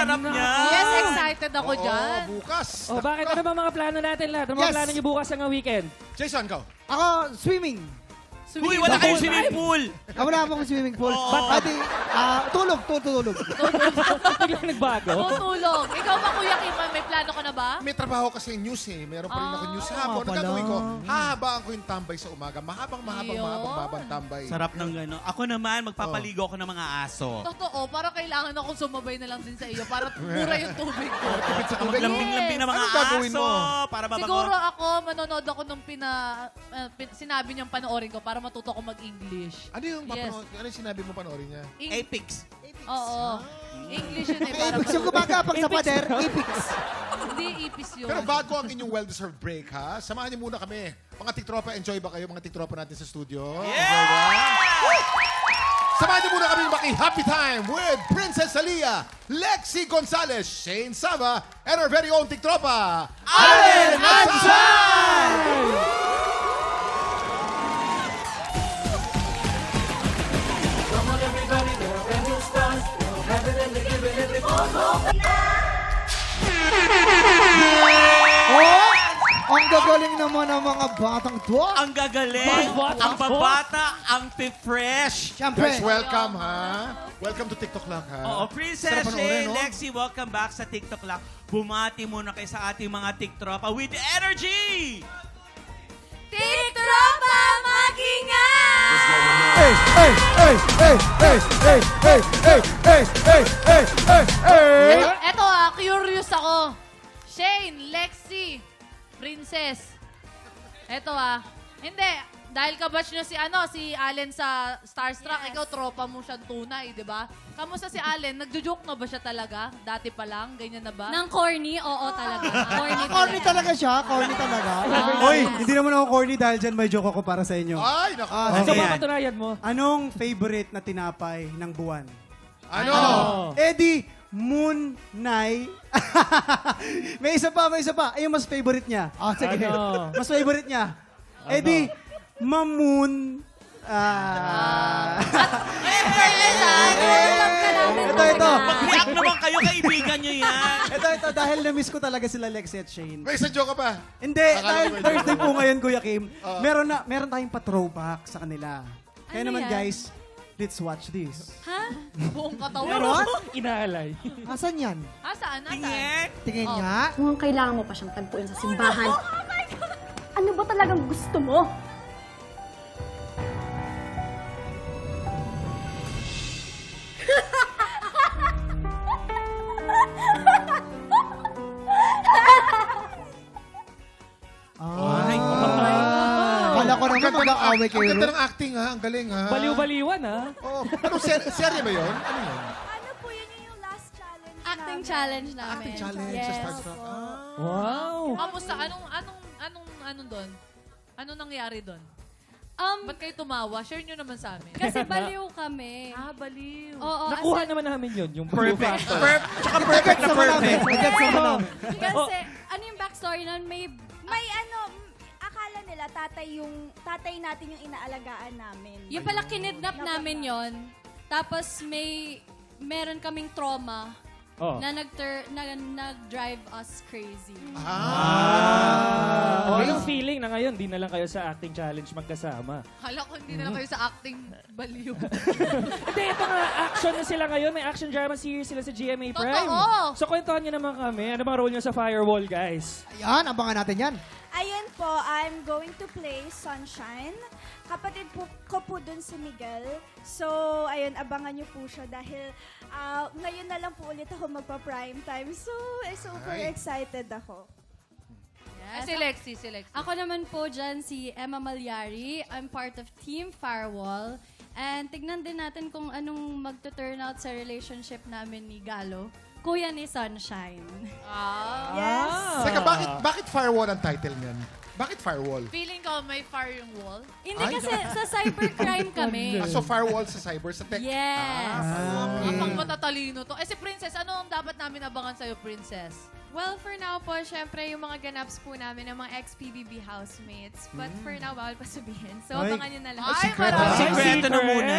sarap niya. Yes, excited ako dyan. Bukas. Bakit? Ano ba mga plano natin lahat? Ano mga plano niyo bukas ng weekend? Jason, go. Ako, swimming. Uy, wala kayong swimming pool. Wala akong swimming pool. Oo. Adi, tulog. Biglang nagbago. Tutulog. Ikaw ba, Kuya Kim, may plano ka na ba? May trabaho kasi news eh. Meron pa rin ako news sa hapon. Ang gagawin ko, hahabaan ko yung tambay sa umaga. Mahabang tambay. Sarap ng gano'n. Ako naman, magpapaligo ako ng mga aso. Totoo, para kailangan akong sumabay na lang din sa iyo para mura yung tubig ko. Tipid sa tubig. Maglambing-lambing ng mga Anong gagawin aso. mo? Para mabango. Siguro ako, manonood ako nung sinabi niyang panoorin ko para matuto ko mag-English. Ano yung Yes. ano yung sinabi mo panoorin niya? Apex. Oo. English yun eh. Para Ipix yung gumagapang sa pader. Ipix. Hindi ipis yun. Pero bago ang inyong well-deserved break, ha? Samahan niyo muna kami. Mga tiktropa, enjoy ba kayo? Mga tiktropa natin sa studio? Enjoy ba? Samahan niyo muna kami maki-happy time with Princess Aliyah, Lexi Gonzalez, Shane Sava, and our very own tiktropa, Allen Ansay! Ang gagaling naman ng mga batang to. Ang gagaling, Babata ang po. babata, ang fresh. Siyempre. Guys, welcome, ha? Welcome to TikTok Lang, ha? Oo, Princess Sarap panoorin, Shane, no? Lexi, welcome back sa TikTok lang. Bumati muna kayo sa ating mga tiktropa with energy! Tiktropa, mag-ingat! Eto curious ako. Shane, Lexi, Princess. Eto Hindi, dahil kabatch nyo si Allen sa Starstruck, ikaw tropa mo siyang tunay, di ba? Kamusta si Allen? Nagjo-joke na ba siya talaga? Dati pa lang? Ganyan na ba? Nang corny? Oo talaga. Corny Corny talaga siya. Corny talaga. Hoy, hindi naman ako corny dahil dyan may joke ako para sa inyo. Ay, naku. Ano Okay. ba patunayan mo? Anong favorite na tinapay ng buwan? Ano? Eddie Moon Nay. may isa pa. Ayun, mas favorite niya. Sige. Ano? Mas favorite niya. Eddie Mamoon. Ito. Mag-react naman kayo, kaibigan nyo yan. Ito, dahil na-miss ko talaga sila Lexi at Shane. May isang joke ka pa. Hindi, Akala dahil ko may Thursday joke. po ngayon, Kuya Kim, meron tayong pa-throwback sa kanila. Kaya Ano naman, yan? guys, let's watch this. Ha? Buong katawan. Meron? Inaalay. Asan yan? Saan? Tingin. Tingin nga. Kung kailangan mo pa siyang tagpuin sa simbahan, ano ba talagang gusto mo? Ay, Kala ko naman mag-aaway kayo. Ang ganda ng acting, ha? Ang galing, ha? Baliw-baliwan, ha? Oh, anong serye ba yun? Ano yun? Ano po yun yung last challenge Acting challenge namin. Acting challenge Yes. sa Starstruck. Wow! Kamusta? Anong doon? Anong nangyari doon? Ba't kayo tumawa? Share nyo naman sa amin. Kasi baliw kami. Baliw. Oo, Nakuha naman namin yun, yung perfect. factor. Tsaka perfect na perfect. Kasi, ano yung backstory nun? May akala nila tatay natin yung inaalagaan namin. yung pala kinidnap namin yon. Tapos meron kaming trauma Oh. na nag-drive us crazy. Ano yung feeling na ngayon, di na lang kayo sa acting challenge magkasama? Kala ko hindi na lang kayo sa acting baliw. Hindi, ito nga, action na sila ngayon. May action drama series sila sa GMA Prime. Totoo. So, kwentuhan nyo naman kami. Ano bang role nyo sa Firewall, guys? Ayan, abangan natin yan. Ayun po, I'm going to play Sunshine. Kapatid ko po dun si Miguel. So, ayun, abangan niyo po siya dahil ngayon na lang po ulit ako magpa-prime time. So, super excited ako. Si Lexi. Ako naman po dyan si Emma Malyari. I'm part of Team Firewall. And tignan din natin kung anong magto-turn out sa relationship namin ni Galo. Kuya ni Sunshine. Yes. Teka, bakit Firewall ang title niyan? Bakit Firewall? Feeling ko may fire yung wall. Hindi kasi sa cybercrime kami. So Firewall sa cyber, sa tech? Yes. Kapag matatalino to. Si Princess, ano ang dapat namin abangan sa'yo, Princess? Well, for now po, syempre yung mga ganaps po namin ng mga ex-PBB housemates. But for now, bawal pa sabihin. So, Ay. abangan nyo na lang. Ay, marami. Sikreto na muna.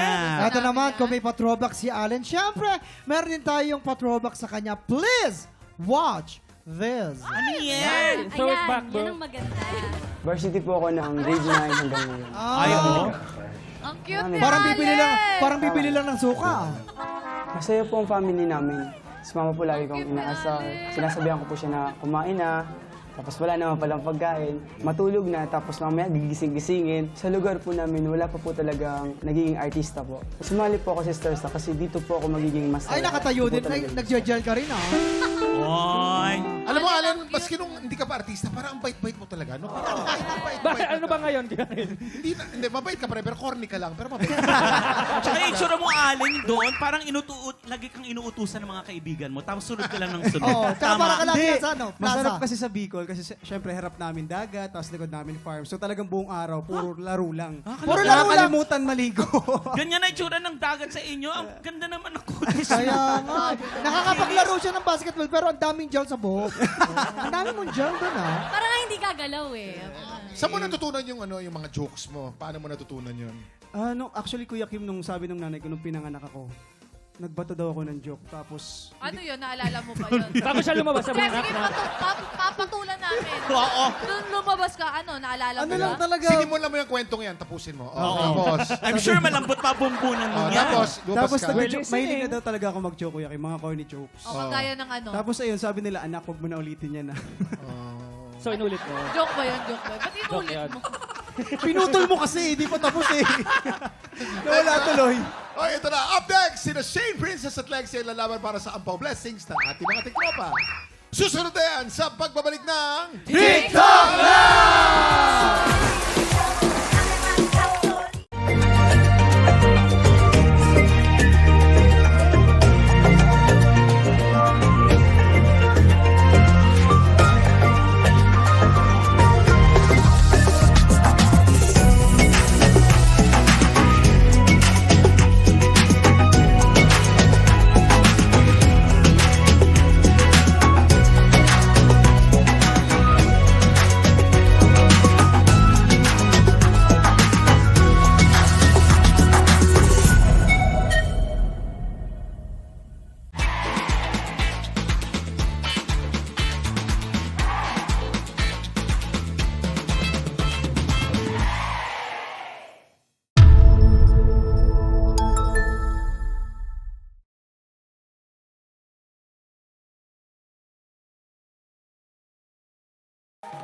Ito naman, kung may pa-throwback si Allen, syempre, meron din tayong pa-throwback sa kanya. Please, watch this. Ano yan? Throw it Ayan, back, bro. yan ang maganda. Varsity po ako ng grade 9 hanggang ngayon. Ay, oo. Ang cute ni Parang bibili lang ng suka. Masaya po ang family namin. Si mama po lagi kong inaasar. Sinasabihan ko po siya na kumain na. Tapos wala naman palang pagkain. Matulog na, tapos mamaya gigising-gisingin. Sa lugar po namin, wala pa po talagang nagiging artista po. Sumali po ako sa Starstruck kasi dito po ako magiging masaya. Ay, nakatayo Ito po din. talaga yung Nag-gel ka rin, ah. Oy. Alam mo, Alan, maski nung hindi ka pa artista, parang ang bait-bait mo talaga. No? Bakit ano ba ngayon? Hindi, mabait ka pa rin, pero corny ka lang. Pero mabait. Tsaka yung itsura mo, Allen, doon, parang lagi kang inuutusan ng mga kaibigan mo, tapos sunod ka lang ng sunod. Oo, tsaka para ka lang Hindi, sa ano, masarap plaza. kasi sa Bicol kasi syempre harap namin dagat, tapos likod namin farm. So talagang buong araw, puro laro lang. Puro laro lang. Nakakalimutan maligo. Ganyan na itsura ng dagat sa inyo. Ang ganda naman ako. Kaya nga. Nakakapaglaro siya ng basketball pero ang daming gel sa buhok. Ang dami mong gel doon, ah. Parang nga hindi gagalaw eh. Saan mo natutunan yung mga jokes mo? Paano mo natutunan yun? Actually, Kuya Kim, nung sabi ng nanay ko nung pinanganak ako, nagbato daw ako ng joke. Tapos, Ano yun? Naalala mo ba yun? Bago siya lumabas sa Sige, mga sige, papatulan namin. Oo. Doon lumabas ka, naalala mo ano lang ba? talaga, Sinimulan mo yung kwentong yan, tapusin mo. Tapos, I'm sure malambot pa bumbunan mo yan. tapos, lumabas tapos ka. mahilig na daw talaga ako mag-joke, Kuya Kim, mga corny jokes. O, kagaya ng ano. Tapos ayun, sabi nila, anak, huwag mo na ulitin yan, ah. So, inulit mo. Joke ba yun? Joke ba yun? Ba't Joke inulit yan. mo? Pinutol mo kasi, di pa tapos eh. Nawala tuloy. Oh, ito na. Up next, sina Shane, Princess at Lexi ang lalaban para sa Ampaw Blessings ng ating mga tiktropa. Susunod na yan sa pagbabalik ng TikTok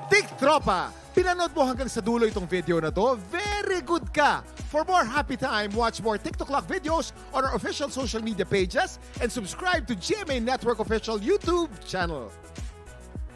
Tiktropa! Pinanood mo hanggang sa dulo itong video na to? Very good ka! For more happy time, watch more TikTok Lock videos on our official social media pages and subscribe to GMA Network official YouTube channel.